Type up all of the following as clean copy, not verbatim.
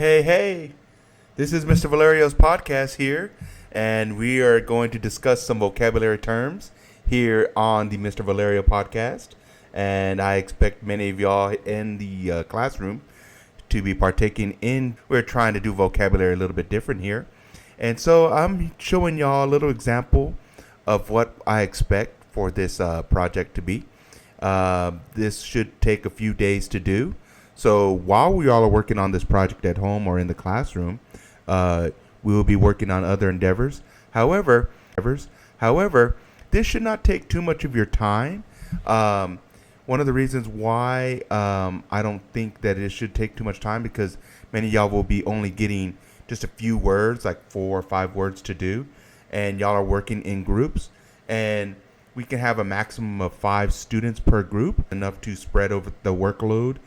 Hey. This is Mr. Valerio's podcast here, and we are going to discuss some vocabulary terms here on the Mr. Valerio podcast. And I expect many of y'all in the classroom to be partaking in. We're trying to do vocabulary a little bit different here. And so I'm showing y'all a little example of what I expect for this project to be. This should take a few days to do. So while we all are working on this project at home or in the classroom, we will be working on other endeavors. However, this should not take too much of your time. One of the reasons why I don't think that it should take too much time, because many of y'all will be only getting just a few words, like 4 or 5 words to do, and y'all are working in groups, and we can have a maximum of 5 students per group, enough to spread over the workload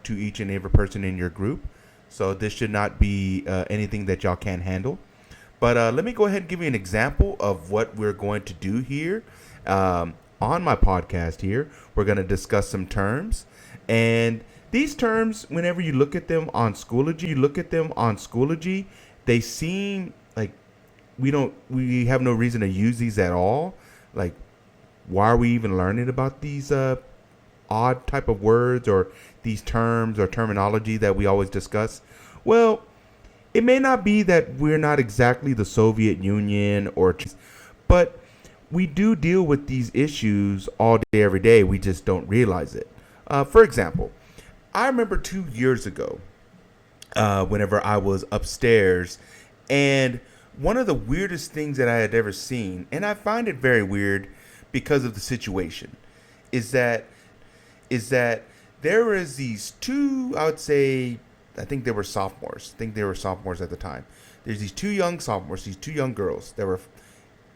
to each and every person in your group. So this should not be anything that y'all can't handle. But let me go ahead and give you an example of what we're going to do here. On my podcast here, we're going to discuss some terms. And these terms, whenever you look at them on Schoology, they seem like we have no reason to use these at all. Like, why are we even learning about these odd type of words or these terms or terminology that we always discuss? Well, it may not be that we're not exactly the Soviet Union, but we do deal with these issues all day, every day. We just don't realize it. For example, I remember 2 years ago, whenever I was upstairs, and one of the weirdest things that I had ever seen, and I find it very weird because of the situation, is that there is these two, I would say, I think they were sophomores. I think they were sophomores at the time. There's these 2 young sophomores, these 2 young girls that were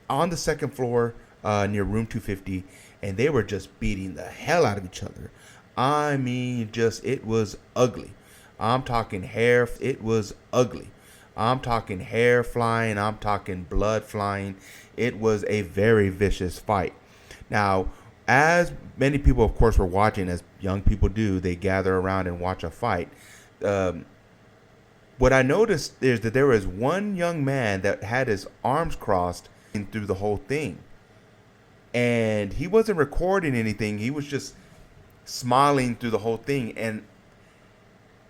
on the second floor near room 250, and they were just beating the hell out of each other. I mean, it was ugly. I'm talking hair. It was ugly. I'm talking hair flying. I'm talking blood flying. It was a very vicious fight. Now, as many people, of course, were watching, as young people do, they gather around and watch a fight. What I noticed is that there was one young man that had his arms crossed through the whole thing. And he wasn't recording anything. He was just smiling through the whole thing. And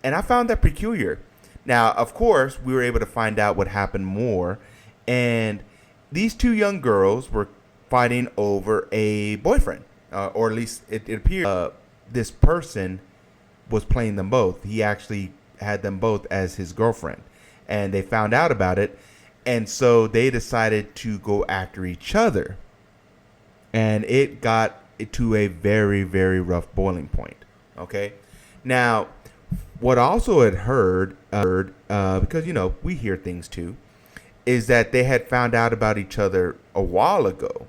I found that peculiar. Now, of course, we were able to find out what happened more. And these 2 young girls were fighting over a boyfriend. Or at least it appeared this person was playing them both. He actually had them both as his girlfriend. And they found out about it. And so they decided to go after each other. And it got to a very, very rough boiling point. Okay? Now, what I also had heard, because, we hear things too, is that they had found out about each other a while ago.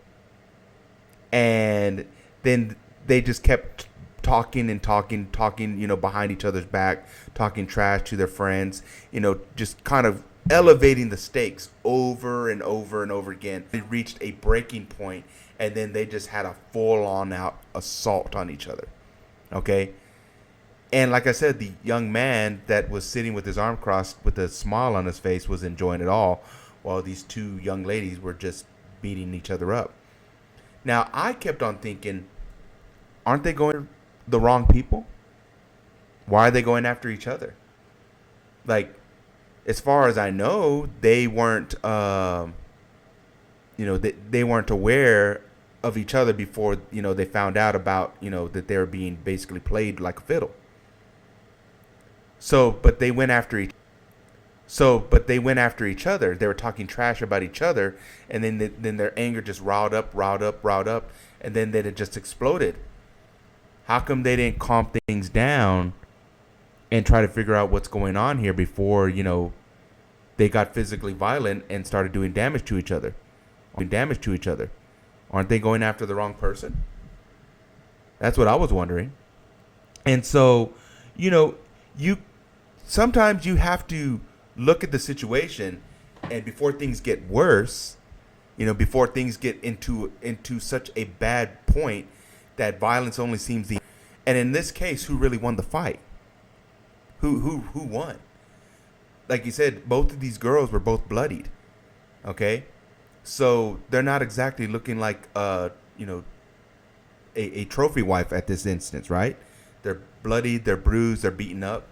And then they just kept talking, behind each other's back, talking trash to their friends, just kind of elevating the stakes over and over and over again. They reached a breaking point, and then they just had a full-on out assault on each other. Okay? And like I said, the young man that was sitting with his arm crossed with a smile on his face was enjoying it all, while these 2 young ladies were just beating each other up. Now, I kept on thinking, aren't they going after the wrong people? Why are they going after each other? Like, as far as I know, they weren't, they weren't aware of each other before, they found out about, that they were being basically played like a fiddle. But they went after each other. They were talking trash about each other, and then their anger just riled up, and then it just exploded. How come they didn't calm things down and try to figure out what's going on here before, they got physically violent and started doing damage to each other? Aren't they going after the wrong person? That's what I was wondering. And so, sometimes you have to look at the situation, and before things get worse, before things get into such a bad point that violence only seems the. And in this case, who really won the fight? Who won? like you said, both of these girls were both bloodied. Okay, so they're not exactly looking like a trophy wife at this instance, right? They're bloodied, they're bruised, they're beaten up,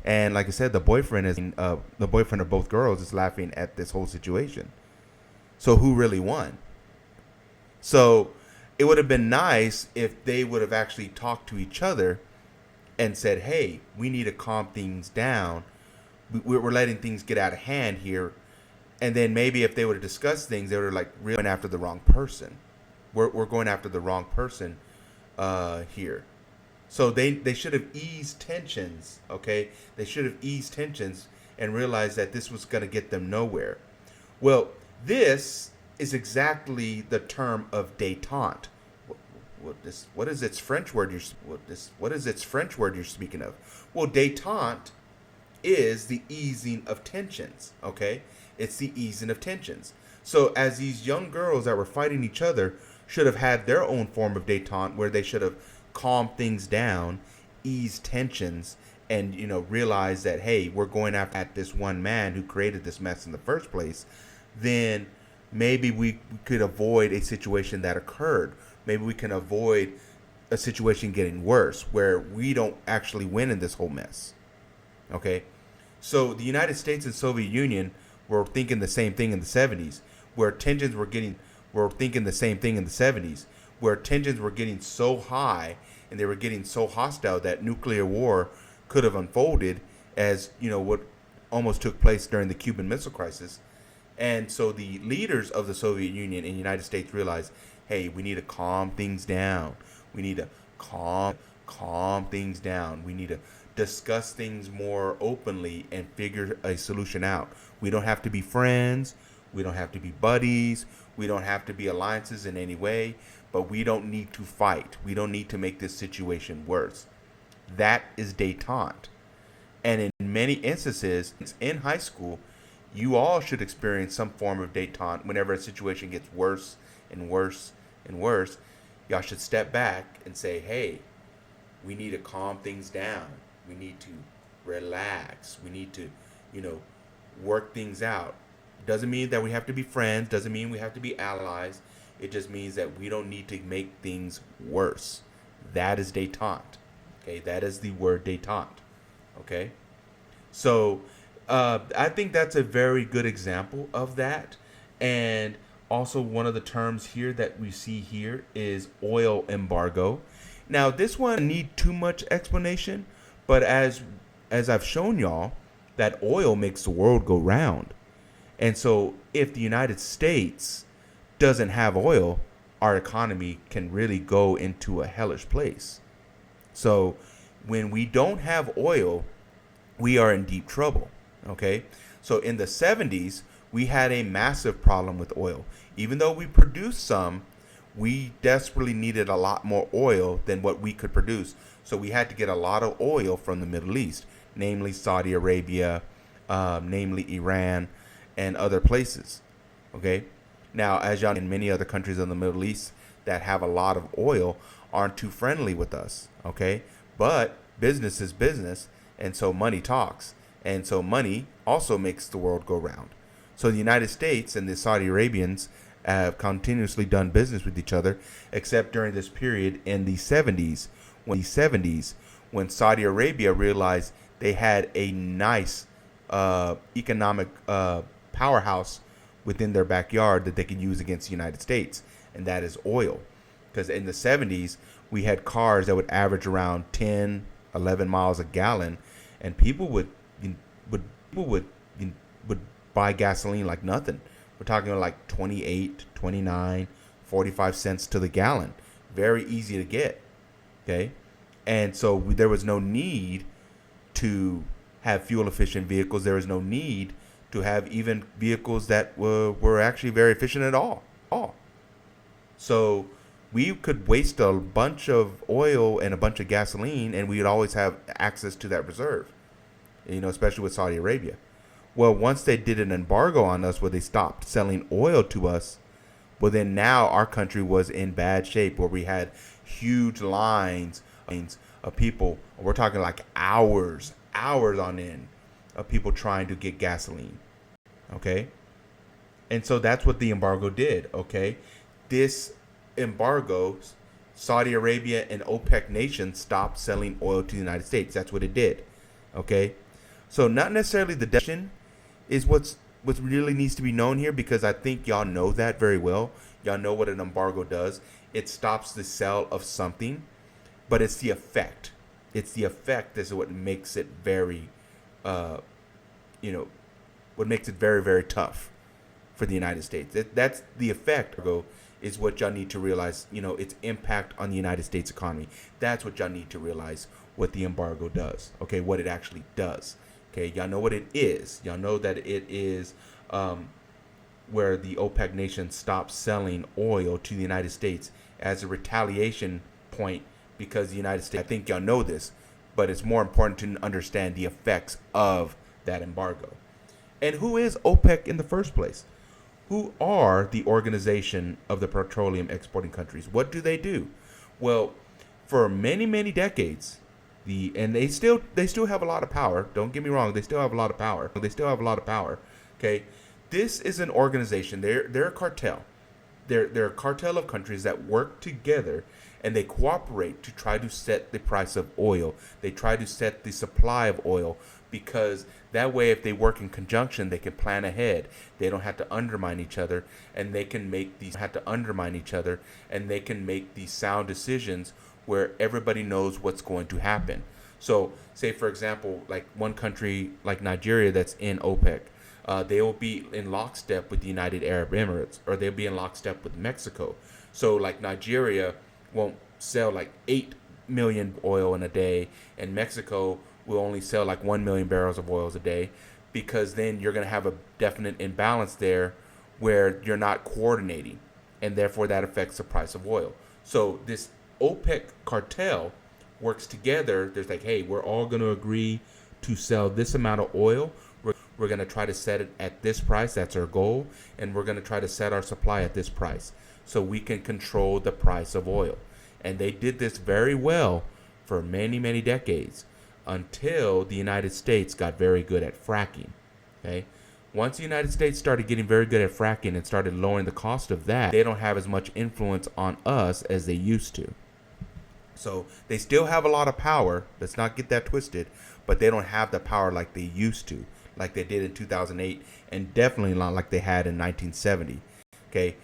and like I said, the boyfriend of both girls is laughing at this whole situation. So who really won? So it would have been nice if they would have actually talked to each other and said, "Hey, we need to calm things down. We're letting things get out of hand here." And then maybe if they would have discussed things, they were like, "Really going after the wrong person. We're going after the wrong person here." So they should have eased tensions. Okay, they should have eased tensions and realized that this was going to get them nowhere. Well, this is exactly the term of détente. What is its French word? What is its French word you're speaking of? Well, détente is the easing of tensions. Okay, it's the easing of tensions. So as these young girls that were fighting each other should have had their own form of détente, where they should have calmed things down, eased tensions, and realize that, hey, we're going after at this one man who created this mess in the first place. Then maybe we could avoid a situation that occurred. Maybe we can avoid a situation getting worse where we don't actually win in this whole mess. Okay, so the United States and Soviet Union were thinking the same thing in the 70s, where tensions were thinking the same thing in the 70s, where tensions were getting so high and they were getting so hostile that nuclear war could have unfolded, as what almost took place during the Cuban Missile Crisis. And so the leaders of the Soviet Union and the United States realized, hey, we need to calm things down. We need to calm things down. We need to discuss things more openly and figure a solution out. We don't have to be friends. We don't have to be buddies. We don't have to be alliances in any way. But we don't need to fight. We don't need to make this situation worse. That is détente. And in many instances, in high school, you all should experience some form of détente. Whenever a situation gets worse and worse and worse, y'all should step back and say, hey, we need to calm things down. We need to relax. We need to, work things out. Doesn't mean that we have to be friends. Doesn't mean we have to be allies. It just means that we don't need to make things worse. That is détente. Okay, that is the word détente. Okay, so I think that's a very good example of that. And also one of the terms here that we see here is oil embargo. Now this one doesn't need too much explanation, but as I've shown y'all, that oil makes the world go round. And so if the United States doesn't have oil, our economy can really go into a hellish place. So when we don't have oil, we are in deep trouble. Okay, so in the 70s, we had a massive problem with oil. Even though we produced some, we desperately needed a lot more oil than what we could produce. So we had to get a lot of oil from the Middle East, namely Saudi Arabia, namely Iran, and other places. Okay, now as y'all know, in many other countries in the Middle East that have a lot of oil aren't too friendly with us. Okay, but business is business, and so money talks. And so money also makes the world go round. So the United States and the Saudi Arabians have continuously done business with each other, except during this period in the 70s, when Saudi Arabia realized they had a nice economic powerhouse within their backyard that they could use against the United States, and that is oil. Because in the 70s, we had cars that would average around 10, 11 miles a gallon, and people would buy gasoline like nothing. We're talking like 28, 29, 45 cents to the gallon. Very easy to get. Okay. And so there was no need to have fuel efficient vehicles. There was no need to have even vehicles that were actually very efficient at all. So we could waste a bunch of oil and a bunch of gasoline, and we would always have access to that reserve, especially with Saudi Arabia. Well, once they did an embargo on us where they stopped selling oil to us, well, then now our country was in bad shape, where we had huge lines of people. We're talking like hours on end, of people trying to get gasoline. Okay. And so that's what the embargo did. Okay. This embargo, Saudi Arabia and OPEC nations stopped selling oil to the United States. That's what it did. Okay. So not necessarily the definition is what really needs to be known here, because I think y'all know that very well. Y'all know what an embargo does. It stops the sale of something, but it's the effect. It's the effect that's what makes it very, what makes it very, very tough for the United States. That's the effect. Is what y'all need to realize. Its impact on the United States economy. That's what y'all need to realize. What the embargo does. Okay, what it actually does. Okay, y'all know what it is. Y'all know that it is where the OPEC nation stops selling oil to the United States as a retaliation point, because the United States, I think y'all know this, but it's more important to understand the effects of that embargo. And who is OPEC in the first place? Who are the organization of the petroleum exporting countries? What do they do? Well, for many, many decades, they still have a lot of power. Don't get me wrong, they still have a lot of power. Okay, this is an organization. They're a cartel. They're a cartel of countries that work together, and they cooperate to try to set the price of oil. They try to set the supply of oil, because that way, if they work in conjunction, they can plan ahead. They don't have to undermine each other, and they can make these sound decisions where everybody knows what's going to happen. So, say for example, like one country like Nigeria that's in OPEC, they will be in lockstep with the United Arab Emirates, or they'll be in lockstep with Mexico. So, like Nigeria won't sell like 8 million oil in a day, and Mexico will only sell like 1 million barrels of oil a day, because then you're going to have a definite imbalance there where you're not coordinating, and therefore that affects the price of oil. So this OPEC cartel works together. There's like, hey, we're all going to agree to sell this amount of oil. We're going to try to set it at this price. That's our goal. And we're going to try to set our supply at this price so we can control the price of oil. And they did this very well for many, many decades, until the United States got very good at fracking. Okay. Once the United States started getting very good at fracking and started lowering the cost of that, they don't have as much influence on us as they used to. So they still have a lot of power. Let's not get that twisted, but they don't have the power like they used to, like they did in 2008, and definitely not like they had in 1970. Okay.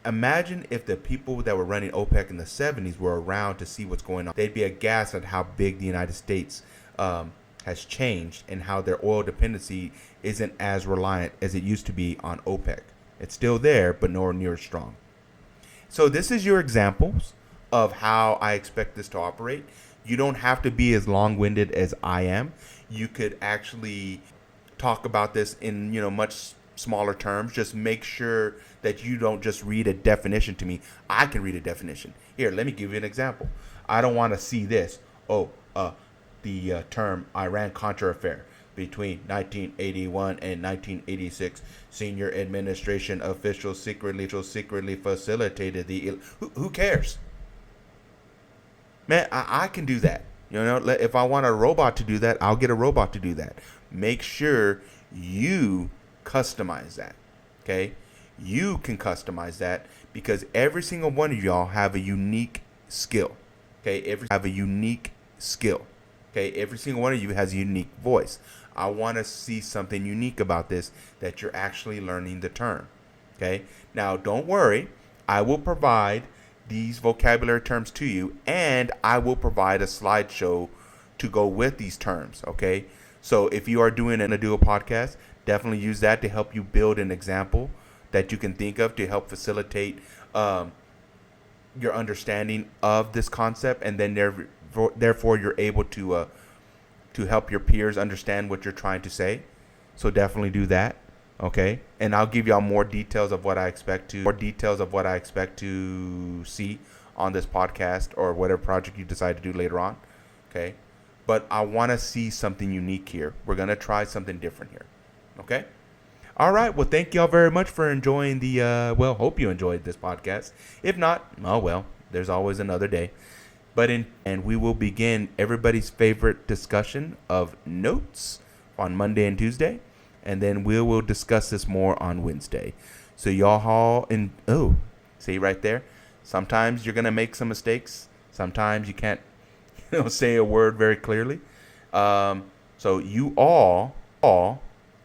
Imagine if the people that were running OPEC in the 70s were around to see what's going on. They'd be aghast at how big the United States has changed, and how their oil dependency isn't as reliant as it used to be on OPEC. It's still there, but nowhere near as strong. So this is your examples of how I expect this to operate. You don't have to be as long-winded as I am. You could actually talk about this in much smaller terms. Just make sure that you don't just read a definition to me. I can read a definition. Here, let me give you an example. I don't want to see this. The term Iran-Contra affair between 1981 and 1986. Senior administration officials secretly facilitated the... Who cares? Man, I can do that. If I want a robot to do that, I'll get a robot to do that. Make sure you customize that. Okay? You can customize that, because every single one of y'all have a unique skill. Okay? Every single one of you has a unique voice. I want to see something unique about this, that you're actually learning the term. Okay? Now, don't worry. I will provide these vocabulary terms to you, and I will provide a slideshow to go with these terms. Okay? So if you are doing a duo podcast, definitely use that to help you build an example that you can think of to help facilitate your understanding of this concept, and then therefore you're able to help your peers understand what you're trying to say. So definitely do that. Okay, and I'll give y'all more details of what I expect to see on this podcast, or whatever project you decide to do later on. Okay, but I want to see something unique here. We're gonna try something different here. Okay. All right. Well, thank y'all very much for enjoying hope you enjoyed this podcast. If not, oh well, there's always another day. And we will begin everybody's favorite discussion of notes on Monday and Tuesday, and then we will discuss this more on Wednesday. So y'all all see right there. Sometimes you're gonna make some mistakes. Sometimes you can't, say a word very clearly. So you all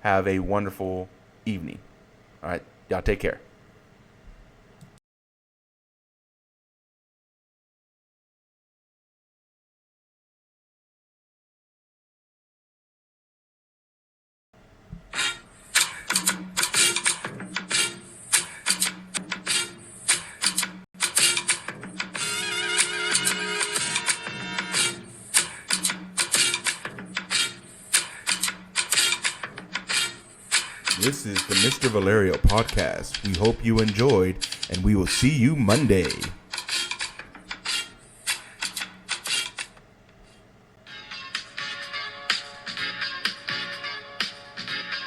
have a wonderful evening. All right, y'all take care. This is the Mr. Valerio podcast. We hope you enjoyed, and we will see you Monday.